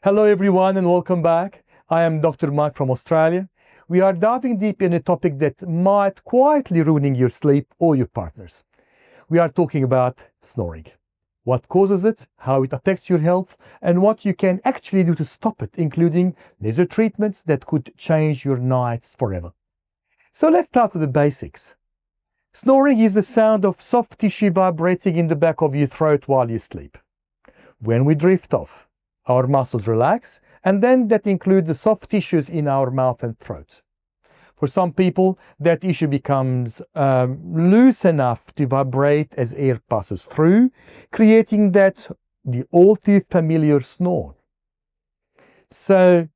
Hello everyone and welcome back. I am Dr. Mike from Australia. We are diving deep in a topic that might quietly ruining your sleep or your partner's. We are talking about snoring. What causes it, how it affects your health, and what you can actually do to stop it, including laser treatments that could change your nights forever. So let's start with the basics. Snoring is the sound of soft tissue vibrating in the back of your throat while you sleep. When we drift off, our muscles relax, and then that includes the soft tissues in our mouth and throat. For some people, that tissue becomes loose enough to vibrate as air passes through, creating the all too familiar snore. So,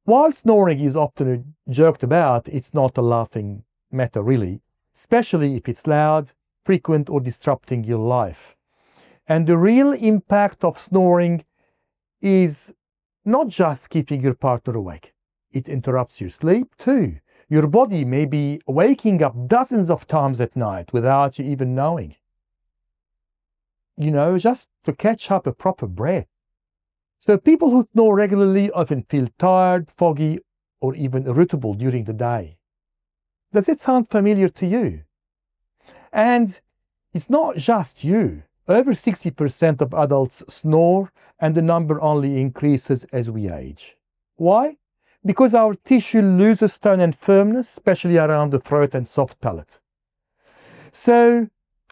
while snoring is often joked about, it's not a laughing matter really, especially if it's loud, frequent, or disrupting your life. And the real impact of snoring is not just keeping your partner awake. It interrupts your sleep too. Your body may be waking up dozens of times at night without you even knowing. Just to catch up a proper breath. So people who snore regularly often feel tired, foggy, or even irritable during the day. Does it sound familiar to you? And it's not just you. Over 60% of adults snore, and the number only increases as we age. Why? Because our tissue loses tone and firmness, especially around the throat and soft palate. So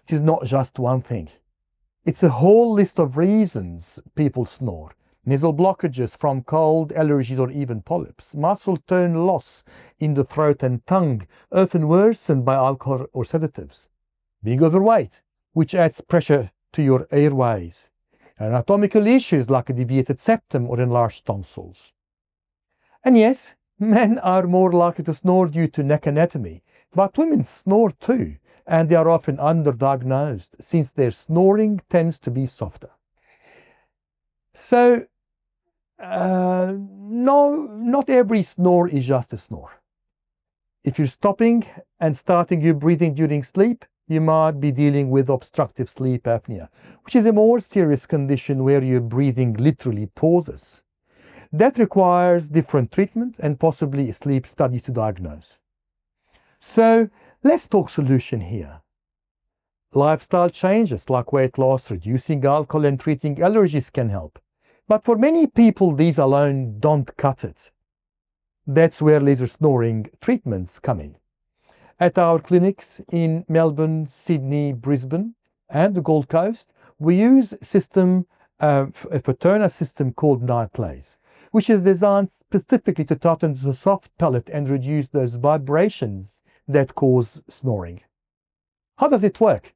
it is not just one thing. It's a whole list of reasons people snore. Nasal blockages from cold, allergies, or even polyps. Muscle tone loss in the throat and tongue, often worsened by alcohol or sedatives. Being overweight, which adds pressure to your airways. Anatomical issues like a deviated septum or enlarged tonsils. And yes, men are more likely to snore due to neck anatomy, but women snore too, and they are often underdiagnosed since their snoring tends to be softer. So, no, not every snore is just a snore. If you're stopping and starting your breathing during sleep, you might be dealing with obstructive sleep apnea, which is a more serious condition where your breathing literally pauses. That requires different treatment and possibly a sleep study to diagnose. So let's talk solution here. Lifestyle changes like weight loss, reducing alcohol, and treating allergies can help. But for many people, these alone don't cut it. That's where laser snoring treatments come in. At our clinics in Melbourne, Sydney, Brisbane, and the Gold Coast, we use a Fotona system called NightLase, which is designed specifically to tighten the soft palate and reduce those vibrations that cause snoring. How does it work?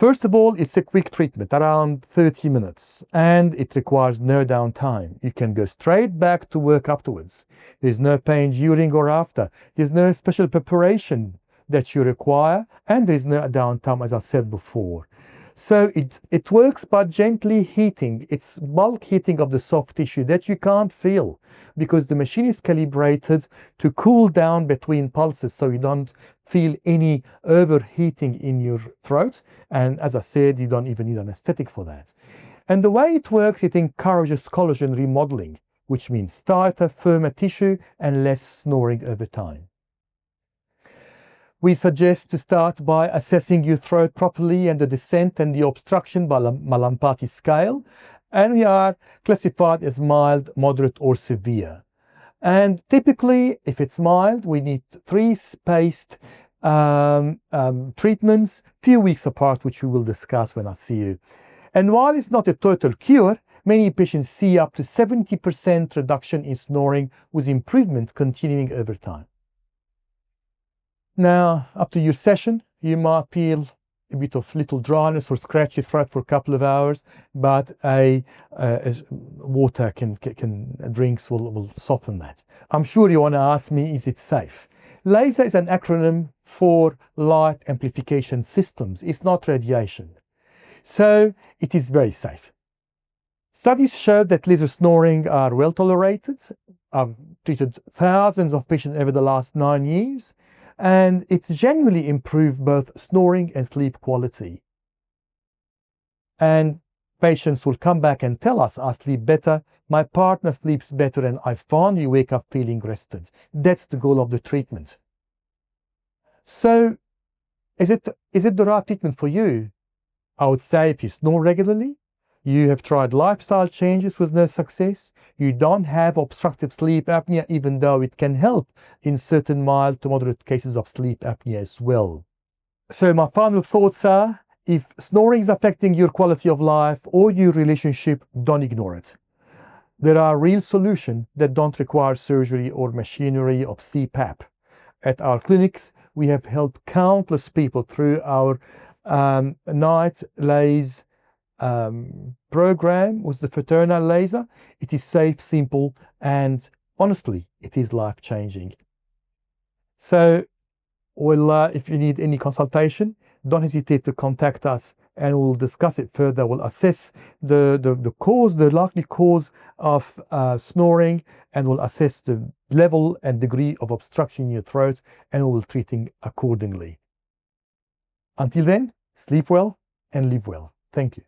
First of all, it's a quick treatment, around 30 minutes, and it requires no downtime. You can go straight back to work afterwards. There's no pain during or after. There's no special preparation that you require, and there's no downtime, as I said before. So it works by gently heating. It's bulk heating of the soft tissue that you can't feel because the machine is calibrated to cool down between pulses so you don't feel any overheating in your throat. And as I said, you don't even need anesthetic for that. And the way it works, it encourages collagen remodeling, which means tighter, firmer tissue and less snoring over time. We suggest to start by assessing your throat properly and the descent and the obstruction by Malampati scale. And we are classified as mild, moderate, or severe. And typically, if it's mild, we need 3 spaced treatments, few weeks apart, which we will discuss when I see you. And while it's not a total cure, many patients see up to 70% reduction in snoring with improvement continuing over time. Now, after your session, you might feel a bit of little dryness or scratchy throat for a couple of hours, but water drinks will soften that. I'm sure you want to ask me, is it safe? Laser is an acronym for light amplification systems. It's not radiation. So it is very safe. Studies show that laser snoring are well tolerated. I've treated thousands of patients over the last 9 years, and it's genuinely improved both snoring and sleep quality. And patients will come back and tell us, I sleep better, my partner sleeps better, and I finally wake up feeling rested. That's the goal of the treatment. So is it the right treatment for you? I would say if you snore regularly, you have tried lifestyle changes with no success, you don't have obstructive sleep apnea, even though it can help in certain mild to moderate cases of sleep apnea as well. So my final thoughts are, if snoring is affecting your quality of life or your relationship, don't ignore it. There are real solutions that don't require surgery or machinery of CPAP. At our clinics, we have helped countless people through our NightLase program with the Fotona laser. It is safe, simple, and honestly, it is life-changing. So, if you need any consultation, don't hesitate to contact us and we'll discuss it further. We'll assess the cause, the likely cause of snoring, and we'll assess the level and degree of obstruction in your throat, and we'll treating accordingly. Until then, sleep well and live well. Thank you.